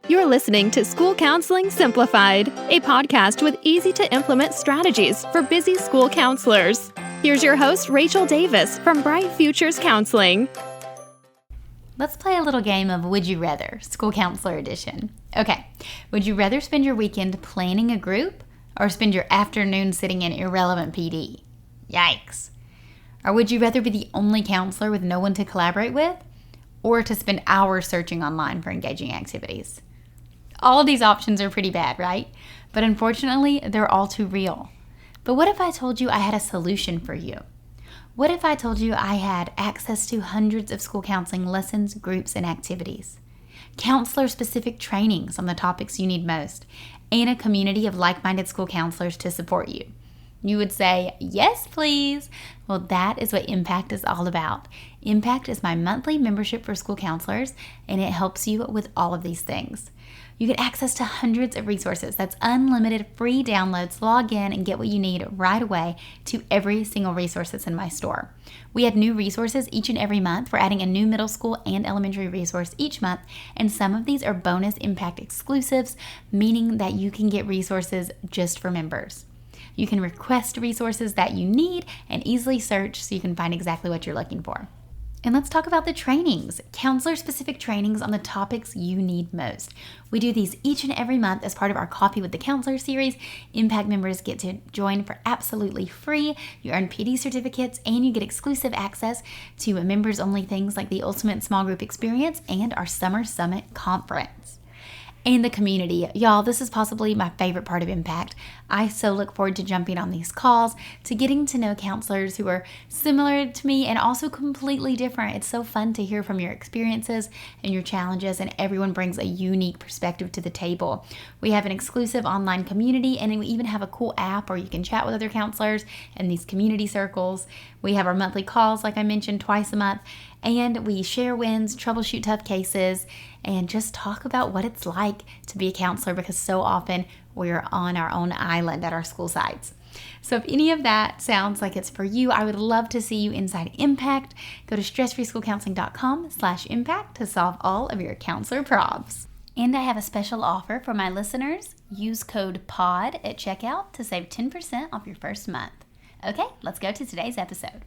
You're listening to School Counseling Simplified, a podcast with easy-to-implement strategies for busy school counselors. Here's your host, Rachel Davis from Bright Futures Counseling. Let's play a little game of Would You Rather, School Counselor Edition. Okay, would you rather spend your weekend planning a group or spend your afternoon sitting in irrelevant PD? Yikes. Or would you rather be the only counselor with no one to collaborate with, or to spend hours searching online for engaging activities? All of these options are pretty bad, right? But unfortunately, they're all too real. But what if I told you I had a solution for you? What if I told you I had access to hundreds of school counseling lessons, groups, and activities, counselor-specific trainings on the topics you need most, and a community of like-minded school counselors to support you? You would say, yes, please. Well, that is what Impact is all about. Impact is my monthly membership for school counselors, and it helps you with all of these things. You get access to hundreds of resources. That's unlimited free downloads. Log in and get what you need right away to every single resource that's in my store. We add new resources each and every month. We're adding a new middle school and elementary resource each month, and some of these are bonus Impact exclusives, meaning that you can get resources just for members. You can request resources that you need and easily search so you can find exactly what you're looking for. And let's talk about the trainings, counselor-specific trainings on the topics you need most. We do these each and every month as part of our Coffee with the Counselor series. Impact members get to join for absolutely free. You earn PD certificates and you get exclusive access to members-only things like the Ultimate Small Group Experience and our Summer Summit Conference. And the community. Y'all, this is possibly my favorite part of Impact. I so look forward to jumping on these calls, to getting to know counselors who are similar to me and also completely different. It's so fun to hear from your experiences and your challenges, and everyone brings a unique perspective to the table. We have an exclusive online community, and we even have a cool app where you can chat with other counselors in these community circles. We have our monthly calls, like I mentioned, twice a month, and we share wins, troubleshoot tough cases, and just talk about what it's like to be a counselor, because so often we're on our own island at our school sites. So if any of that sounds like it's for you, I would love to see you inside Impact. Go to stressfreeschoolcounseling.com/impact to solve all of your counselor problems. And I have a special offer for my listeners. Use code POD at checkout to save 10% off your first month. Okay, let's go to today's episode.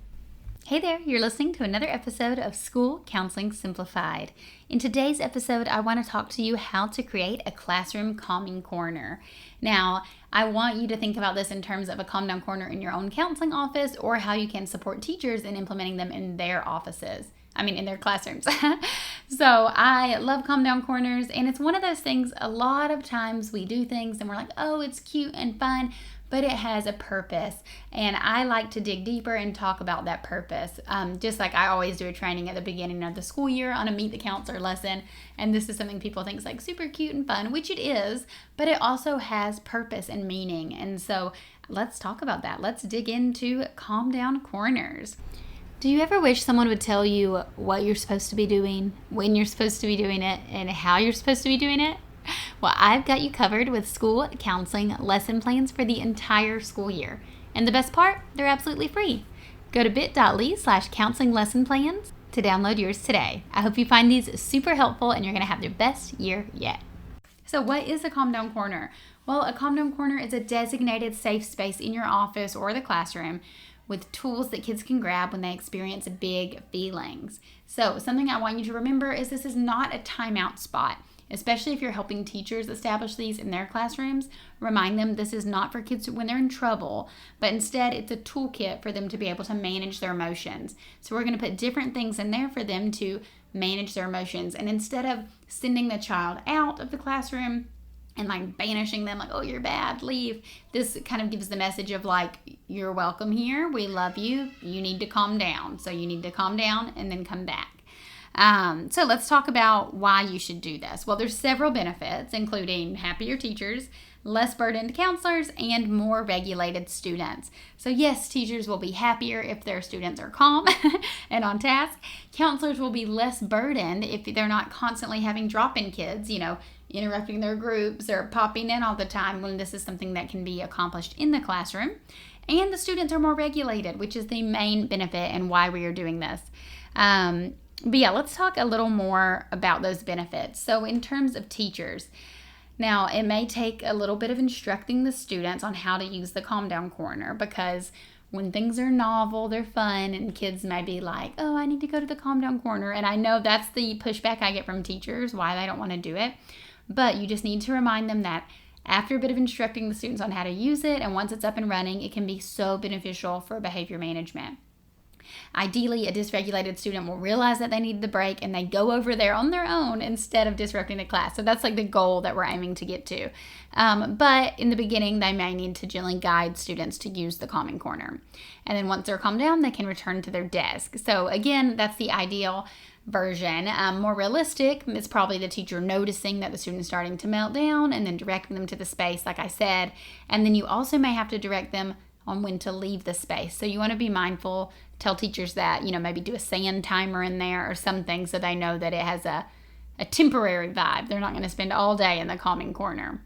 Hey there, you're listening to another episode of School Counseling Simplified. In today's episode, I want to talk to you how to create a classroom calming corner. Now, I want you to think about this in terms of a calm down corner in your own counseling office, or how you can support teachers in implementing them in their offices. In their classrooms. So I love calm down corners, and it's one of those things, a lot of times we do things and we're like, oh, it's cute and fun, but it has a purpose, and I like to dig deeper and talk about that purpose. Just like I always do a training at the beginning of the school year on a Meet the Counselor lesson, and this is something people think is like super cute and fun, which it is, but it also has purpose and meaning, and so let's talk about that. Let's dig into calm down corners. Do you ever wish someone would tell you what you're supposed to be doing, when you're supposed to be doing it, and how you're supposed to be doing it? Well, I've got you covered with school counseling lesson plans for the entire school year. And the best part, they're absolutely free. Go to bit.ly/counseling lesson plans to download yours today. I hope you find these super helpful and you're going to have your best year yet. So what is a calm down corner? Well, a calm down corner is a designated safe space in your office or the classroom with tools that kids can grab when they experience big feelings. So something I want you to remember is this is not a timeout spot. Especially if you're helping teachers establish these in their classrooms, remind them this is not for kids when they're in trouble, but instead it's a toolkit for them to be able to manage their emotions. So we're going to put different things in there for them to manage their emotions. And instead of sending the child out of the classroom and like banishing them, like, oh, you're bad, leave, this kind of gives the message of like, you're welcome here, we love you, you need to calm down. So you need to calm down and then come back. So let's talk about why you should do this. Well, there's several benefits, including happier teachers, less burdened counselors, and more regulated students. So yes, teachers will be happier if their students are calm and on task. Counselors will be less burdened if they're not constantly having drop-in kids, interrupting their groups or popping in all the time, when this is something that can be accomplished in the classroom. And the students are more regulated, which is the main benefit and why we are doing this. But yeah, let's talk a little more about those benefits. So in terms of teachers, now it may take a little bit of instructing the students on how to use the calm down corner, because when things are novel, they're fun, and kids may be like, oh, I need to go to the calm down corner. And I know that's the pushback I get from teachers, why they don't want to do it. But you just need to remind them that after a bit of instructing the students on how to use it, and once it's up and running, it can be so beneficial for behavior management. Ideally, a dysregulated student will realize that they need the break and they go over there on their own instead of disrupting the class. So that's like the goal that we're aiming to get to. But in the beginning, they may need to gently guide students to use the calming corner. And then once they're calmed down, they can return to their desk. So again, that's the ideal version. More realistic is probably the teacher noticing that the student's starting to melt down and then directing them to the space, like I said. And then you also may have to direct them on when to leave the space. So you want to be mindful, tell teachers that, maybe do a sand timer in there or something so they know that it has a temporary vibe. They're not going to spend all day in the calming corner.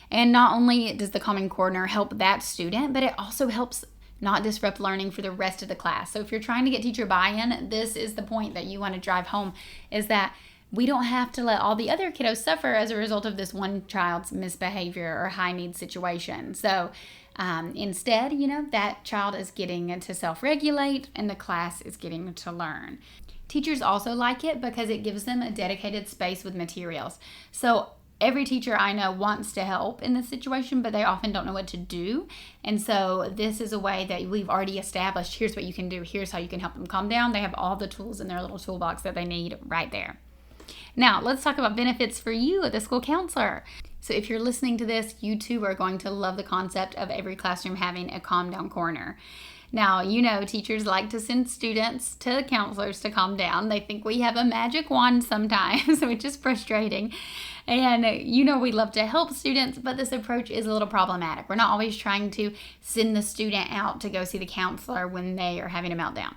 And not only does the calming corner help that student, but it also helps not disrupt learning for the rest of the class. So if you're trying to get teacher buy-in, this is the point that you want to drive home, is that we don't have to let all the other kiddos suffer as a result of this one child's misbehavior or high need situation. So instead, that child is getting to self-regulate and the class is getting to learn. Teachers also like it because it gives them a dedicated space with materials. So every teacher I know wants to help in this situation, but they often don't know what to do. And so this is a way that we've already established, here's what you can do, here's how you can help them calm down. They have all the tools in their little toolbox that they need right there. Now, let's talk about benefits for you, the school counselor. So if you're listening to this, you too are going to love the concept of every classroom having a calm down corner. Now, teachers like to send students to counselors to calm down. They think we have a magic wand sometimes, which is frustrating. And we love to help students, but this approach is a little problematic. We're not always trying to send the student out to go see the counselor when they are having a meltdown.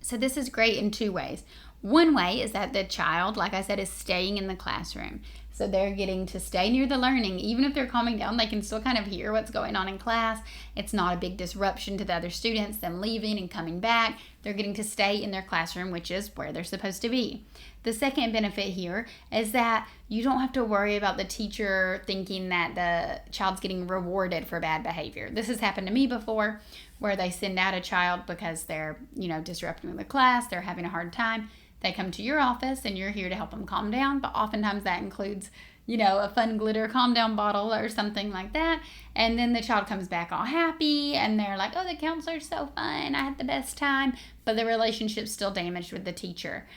So this is great in two ways. One way is that the child, like I said, is staying in the classroom. So they're getting to stay near the learning. Even if they're calming down, they can still kind of hear what's going on in class. It's not a big disruption to the other students, them leaving and coming back. They're getting to stay in their classroom, which is where they're supposed to be. The second benefit here is that you don't have to worry about the teacher thinking that the child's getting rewarded for bad behavior. This has happened to me before, where they send out a child because they're, disrupting the class, they're having a hard time. They come to your office and you're here to help them calm down, but oftentimes that includes, a fun glitter calm down bottle or something like that. And then the child comes back all happy and they're like, oh, the counselor's so fun, I had the best time. But the relationship's still damaged with the teacher.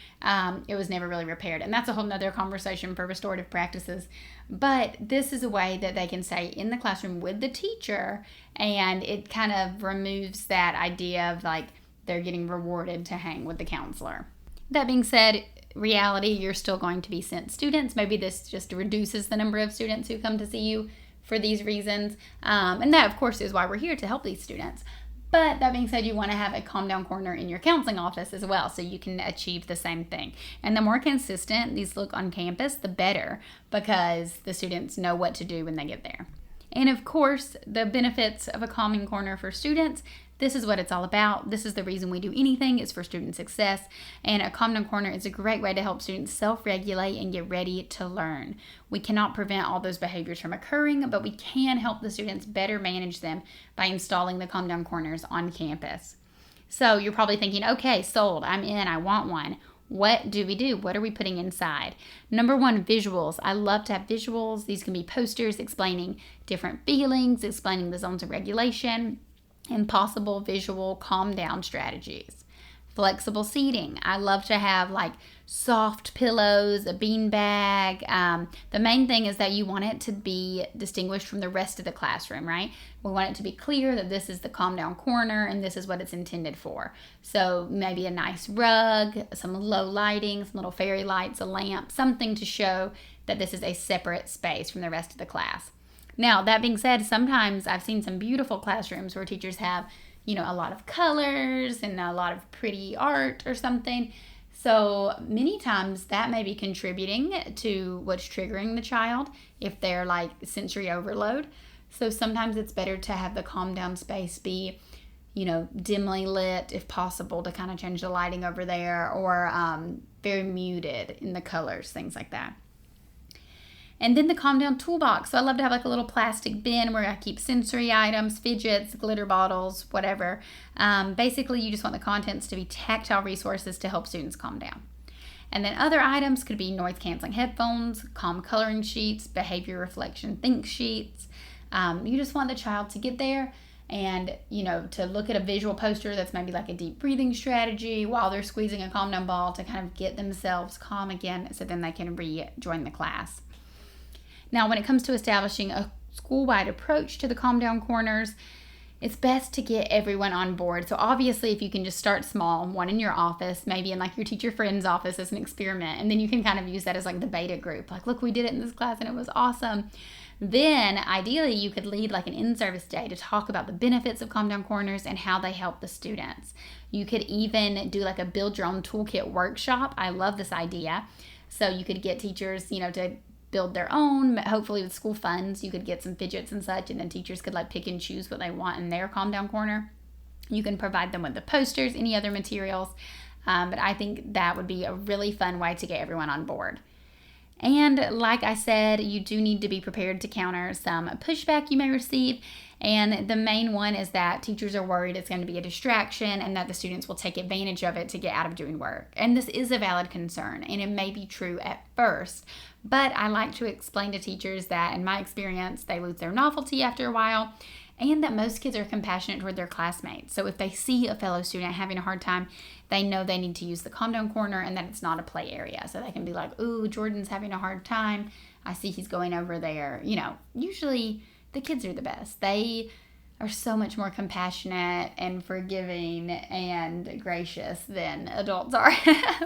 It was never really repaired. And that's a whole nother conversation for restorative practices. But this is a way that they can stay in the classroom with the teacher, and it kind of removes that idea of like they're getting rewarded to hang with the counselor. That being said, reality, you're still going to be sent students. Maybe this just reduces the number of students who come to see you for these reasons. And that, of course, is why we're here, to help these students. But that being said, you want to have a calm down corner in your counseling office as well, so you can achieve the same thing. And the more consistent these look on campus, the better, because the students know what to do when they get there. And of course, the benefits of a calming corner for students, this is what it's all about. This is the reason we do anything, is for student success. And a calm down corner is a great way to help students self-regulate and get ready to learn. We cannot prevent all those behaviors from occurring, but we can help the students better manage them by installing the calm down corners on campus. So you're probably thinking, okay, sold, I'm in, I want one. What do we do? What are we putting inside? Number one, visuals. I love to have visuals. These can be posters explaining different feelings, explaining the zones of regulation, and possible visual calm down strategies. Flexible seating. I love to have like soft pillows, a bean bag. The main thing is that you want it to be distinguished from the rest of the classroom, right? We want it to be clear that this is the calm down corner and this is what it's intended for. So maybe a nice rug, some low lighting, some little fairy lights, a lamp, something to show that this is a separate space from the rest of the class. Now, that being said, sometimes I've seen some beautiful classrooms where teachers have, a lot of colors and a lot of pretty art or something. So many times that may be contributing to what's triggering the child if they're like sensory overload. So sometimes it's better to have the calm down space be, dimly lit if possible to kind of change the lighting over there, or very muted in the colors, things like that. And then the calm down toolbox. So I love to have like a little plastic bin where I keep sensory items, fidgets, glitter bottles, whatever. Basically, you just want the contents to be tactile resources to help students calm down. And then other items could be noise canceling headphones, calm coloring sheets, behavior reflection think sheets. You just want the child to get there and, to look at a visual poster that's maybe like a deep breathing strategy while they're squeezing a calm down ball to kind of get themselves calm again so then they can rejoin the class. Now, when it comes to establishing a school-wide approach to the calm down corners, it's best to get everyone on board. So obviously, if you can just start small, one in your office, maybe in like your teacher friend's office as an experiment, and then you can kind of use that as like the beta group. Like, look, we did it in this class and it was awesome. Then ideally, you could lead like an in-service day to talk about the benefits of calm down corners and how they help the students. You could even do like a build your own toolkit workshop. I love this idea. So you could get teachers, to build their own, hopefully with school funds. You could get some fidgets and such, and then teachers could like pick and choose what they want in their calm down corner. You can provide them with the posters, any other materials, but I think that would be a really fun way to get everyone on board. And like I said, you do need to be prepared to counter some pushback you may receive. And the main one is that teachers are worried it's going to be a distraction and that the students will take advantage of it to get out of doing work. And this is a valid concern, and it may be true at first. But I like to explain to teachers that, in my experience, they lose their novelty after a while, and that most kids are compassionate toward their classmates. So if they see a fellow student having a hard time, they know they need to use the calm down corner and that it's not a play area. So they can be like, ooh, Jordan's having a hard time. I see he's going over there. Usually the kids are the best. They are so much more compassionate and forgiving and gracious than adults are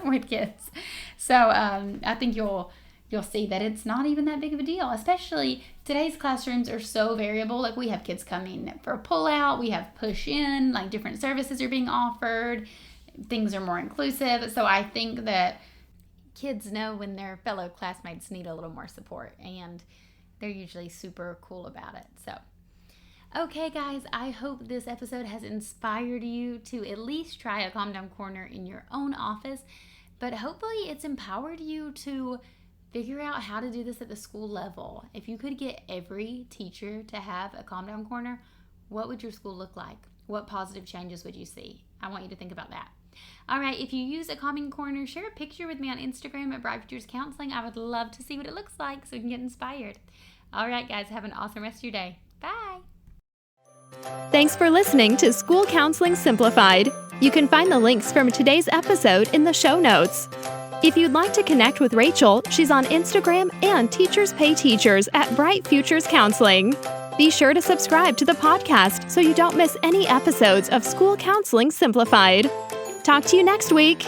with kids. So I think you'll see that it's not even that big of a deal. Especially today's classrooms are so variable. Like, we have kids coming for a pull-out, we have push-in, like different services are being offered. Things are more inclusive. So I think that kids know when their fellow classmates need a little more support, and they're usually super cool about it. So, okay, guys, I hope this episode has inspired you to at least try a calm down corner in your own office, but hopefully it's empowered you to figure out how to do this at the school level. If you could get every teacher to have a calm down corner, what would your school look like? What positive changes would you see? I want you to think about that. All right, if you use a calming corner, share a picture with me on Instagram at Bright Futures Counseling. I would love to see what it looks like so we can get inspired. All right, guys, have an awesome rest of your day. Bye. Thanks for listening to School Counseling Simplified. You can find the links from today's episode in the show notes. If you'd like to connect with Rachel, she's on Instagram and Teachers Pay Teachers at Bright Futures Counseling. Be sure to subscribe to the podcast so you don't miss any episodes of School Counseling Simplified. Talk to you next week.